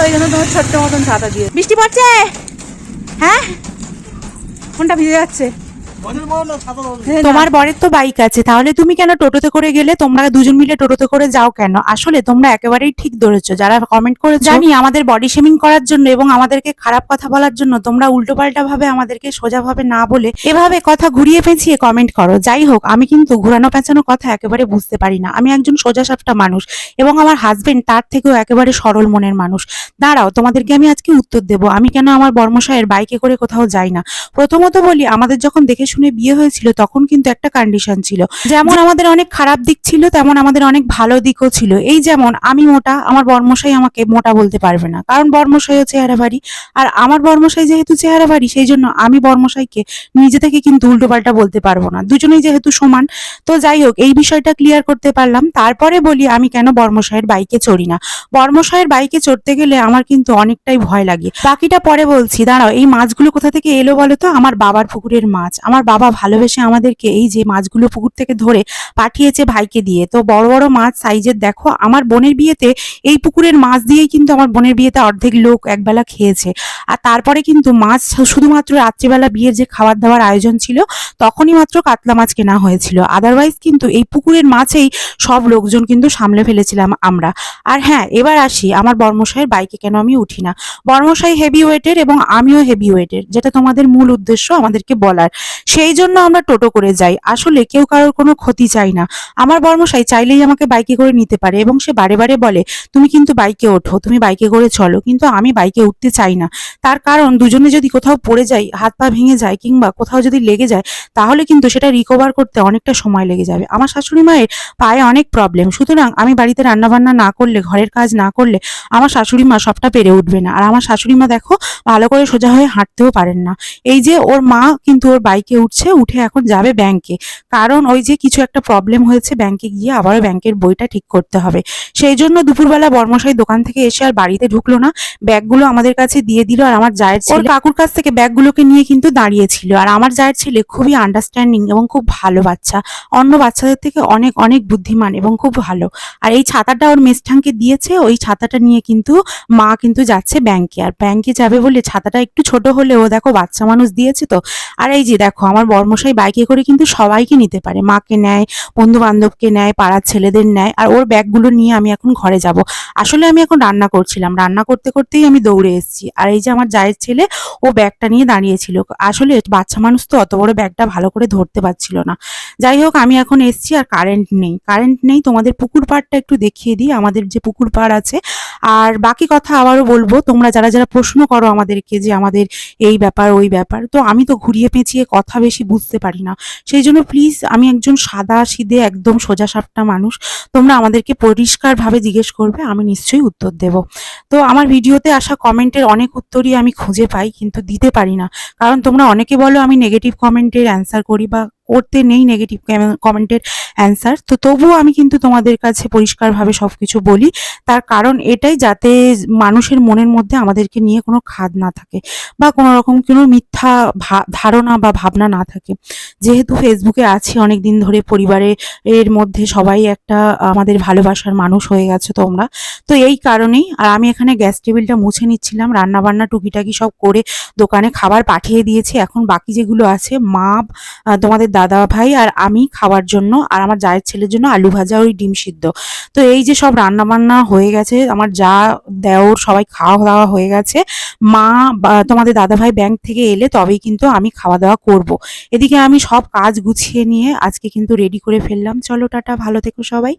ওই জন্য তোমার ছোট্ট মতন ছাতা দিয়ে। বৃষ্টি পড়ছে? হ্যাঁ, কোনটা ভিজে যাচ্ছে? তোমার বরের তো বাইক আছে, তাহলে তুমি কেন টোটোতে করে গেলে? তোমরা দুজন মিলে টোটোতে করে যাও কেন? আসলে তোমরা একেবারেই ঠিক ধরেছো। যারা কমেন্ট করেছো, জানি আমাদের বডি শেমিং করার জন্য এবং আমাদেরকে খারাপ কথা বলার জন্য, তোমরা উল্টোপাল্টা ভাবে আমাদেরকে সোজাভাবে না বলে এভাবে কথা ঘুরিয়ে পেঁচিয়ে কমেন্ট করো। যাই হোক, আমি কিন্তু ঘুরানো পেঁচানো কথা একেবারে বুঝতে পারি না। আমি একজন সোজা সাপটা মানুষ এবং আমার হাজবেন্ড তার থেকেও একেবারে সরল মনের মানুষ। দাঁড়াও, তোমাদেরকে আমি আজকে উত্তর দেবো। আমি কেন আমার বর্মশায়ের বাইকে করে কোথাও যাই না। প্রথমত বলি, আমাদের যখন দেখে শুনে বিয়ে হয়েছিল তখন কিন্তু একটা কন্ডিশন ছিল, যেমন আমাদের অনেক খারাপ দিক ছিল তেমন আমাদের অনেক ভালো দিকও ছিল। এই যেমন আমি মোটা, আমার বর্মশাই আমাকে মোটা বলতে পারবে না, কারণ বর্মশাইও চেহারা ভারী। আর আমার বর্মশাই যেহেতু চেহারা ভারী, সেই জন্য আমি বর্মশাইকে নিজে থেকে কিন্তু উল্টোপাল্টা বলতে পারবো না, দুজনেই যেহেতু সমান। তো যাই হোক, এই বিষয়টা ক্লিয়ার করতে পারলাম। তারপরে বলি, আমি কেন বর্মশাইয়ের বাইকে চড়ি না। বর্মশাইয়ের বাইকে চড়তে গেলে আমার কিন্তু অনেকটাই ভয় লাগে। বাকিটা পরে বলছি, দাঁড়াও। এই মাছগুলো কোথা থেকে এলো বলো তো? আমার বাবার পুকুরের মাছ। আমার বাবা ভালোবেসে আমাদেরকে এই যে মাছগুলো পুকুর থেকে ধরে পাঠিয়েছে ভাইকে দিয়ে। তো বড় বড় মাছ সাইজের দেখো। আমার বোনের বিয়েতে এই পুকুরের মাছ দিয়েই কিন্তু আমার বোনের বিয়েতে অর্ধেক লোক একবেলা খেয়েছে। আর তারপরে কিন্তু মাছ শুধুমাত্র রাত্রিবেলা বিয়ের যে খাবার দাবার আয়োজন ছিল তখনই মাত্র কাতলা মাছ কেনা হয়েছিল। আদারওয়াইজ কিন্তু এই পুকুরের মাছেই সব লোকজন কিন্তু সামলে ফেলেছিলাম আমরা। আর হ্যাঁ, এবার আসি আমার বর্মশাইয়ের বাইকে কেন আমি উঠি না। বর্মশাই হেভি ওয়েটের এবং আমিও হেভি ওয়েটের, যেটা তোমাদের মূল উদ্দেশ্য আমাদেরকে বলার। সেই জন্য আমরা টোটো করে যাই। আসলে কেউ কারোর কোনো ক্ষতি চাই না। আমার বর্মশাই চাইলেই আমাকে বাইকে করে নিতে পারে এবং সে বারে বারে বলে, তুমি কিন্তু বাইকে ওঠো, তুমি বাইকে করে চলো, কিন্তু আমি বাইকে উঠতে চাই না। তার কারণ, দুজনে যদি কোথাও পড়ে যাই, হাত পা ভেঙে যায় কিংবা কোথাও যদি লেগে যায়, তাহলে কিন্তু সেটা রিকভার করতে অনেকটা সময় লেগে যাবে। আমার শাশুড়ি মায়ের পায়ে অনেক প্রবলেম, সুতরাং আমি বাড়িতে রান্নাবান্না না করলে, ঘরের কাজ না করলে আমার শাশুড়ি মা সবটা পেরে উঠবে না। আর আমার শাশুড়ি মা দেখো, ভালো করে সোজা হয়ে হাঁটতেও পারেন না। এই যে ওর মা কিন্তু ওর বাইকে উঠছে, উঠে এখন যাবে ব্যাংকে, কারণ ওই যে কিছু একটা প্রবলেম হয়েছে, ব্যাংকে গিয়ে আবারও ব্যাংকের বইটা ঠিক করতে হবে। সেই জন্য দুপুরবেলা বর্মশাই দোকান থেকে এসে আর বাড়িতে ঢুকলো না, ব্যাগগুলো আমাদের কাছে দিয়ে দিল। আর আমার জায়ের ছেলে কাকুর কাছ থেকে ব্যাগগুলোকে নিয়ে কিন্তু দাঁড়িয়েছিল। আর আমার জায়ের ছেলে খুবই আন্ডারস্ট্যান্ডিং এবং খুব ভালো বাচ্চা, অন্য বাচ্চাদের থেকে অনেক অনেক বুদ্ধিমান এবং খুব ভালো। আর এই ছাতাটা ওর মেজঠানকে দিয়েছে, ওই ছাতাটা নিয়ে কিন্তু মা কিন্তু যাচ্ছে ব্যাংকে। আর ব্যাংকে যাবে বলে ছাতাটা একটু ছোট হলেও দেখো বাচ্চা মানুষ দিয়েছে তো। আর এই যে দেখো, আমার বর্মশাই বাইকে করে কিন্তু সবাইকে নিতে পারে, মাকে নেয়, বন্ধু বান্ধবকে নেয়, পাড়ার ছেলেদের নেয়। আর ওর ব্যাগগুলো নিয়ে আমি এখন ঘরে যাব। আসলে আমি এখন রান্না করছিলাম, রান্না করতে করতেই আমি দৌড়ে এসেছি। আর এই যে আমার জায়ের ছেলে, ও ব্যাগটা নিয়ে দাঁড়িয়েছিল। আসলে বাচ্চা মানুষ তো অত বড় ব্যাগটা ভালো করে ধরতে পারছিল না। যাই হোক, আমি এখন এসেছি। আর কারেন্ট নেই। তোমাদের পুকুর পাড়টা একটু দেখিয়ে দিই, আমাদের যে পুকুর পাড় আছে। আর বাকি কথা আবারও বলবো, তোমরা যারা যারা প্রশ্ন করো আমাদেরকে যে আমাদের এই ব্যাপার ওই ব্যাপার, তো আমি তো ঘুরিয়ে পেঁচিয়ে কথা বেশি বুঝতে পারি না। সেই জন্য প্লিজ, আমি একজন সাদা সিধে একদম সোজা সাপটা মানুষ, তোমরা আমাদেরকে পরিষ্কারভাবে জিজ্ঞেস করবে, আমি নিশ্চয়ই উত্তর দেব। তো আমার ভিডিওতে আসা কমেন্টের অনেক উত্তরই আমি খুঁজে পাই, কিন্তু দিতে পারি না, কারণ তোমরা অনেকে বলো আমি নেগেটিভ কমেন্টের অ্যান্সার করি, বা করতে নেই নেগেটিভ কমেন্টের অ্যান্সার। তো তবুও আমি কিন্তু তোমাদের কাছে পরিষ্কারভাবে সবকিছু বলি, তার কারণ এটাই, যাতে মানুষের মনের মধ্যে আমাদেরকে নিয়ে কোনো খাদ না থাকে বা কোনো রকম কোনো মিথ্যা ধারণা বা ভাবনা না থাকে। যেহেতু ফেসবুকে আছি অনেক দিন ধরে, পরিবারের মধ্যে সবাই একটা আমাদের ভালোবাসার মানুষ হয়ে গেছে তোমরা, তো এই কারণেই। আর আমি এখানে গ্যাস টেবিলটা মুছে নিচ্ছিলাম, রান্না বান্না টুকিটাকি সব করে দোকানে খাবার পাঠিয়ে দিয়েছি। এখন বাকি যেগুলো আছে, মা, তোমাদের দাদা ভাই আর আমি খাওয়ার জন্য, আর আমার জায়ের ছেলের জন্য আলু ভাজা, ওই ডিম সিদ্ধ। তো এই যে সব রান্না বান্না হয়ে গেছে, আমার যা দেওর সবাই খাওয়া দাওয়া হয়ে গেছে। মা বা তোমাদের দাদা ভাই ব্যাংক থেকে এলে তবেই কিন্তু আমি খাওয়া দাওয়া করব। এদিকে আমি সব কাজ গুছিয়ে নিয়ে আজকে কিন্তু রেডি করে ফেললাম। চলো টাটা, ভালো থেকো সবাই।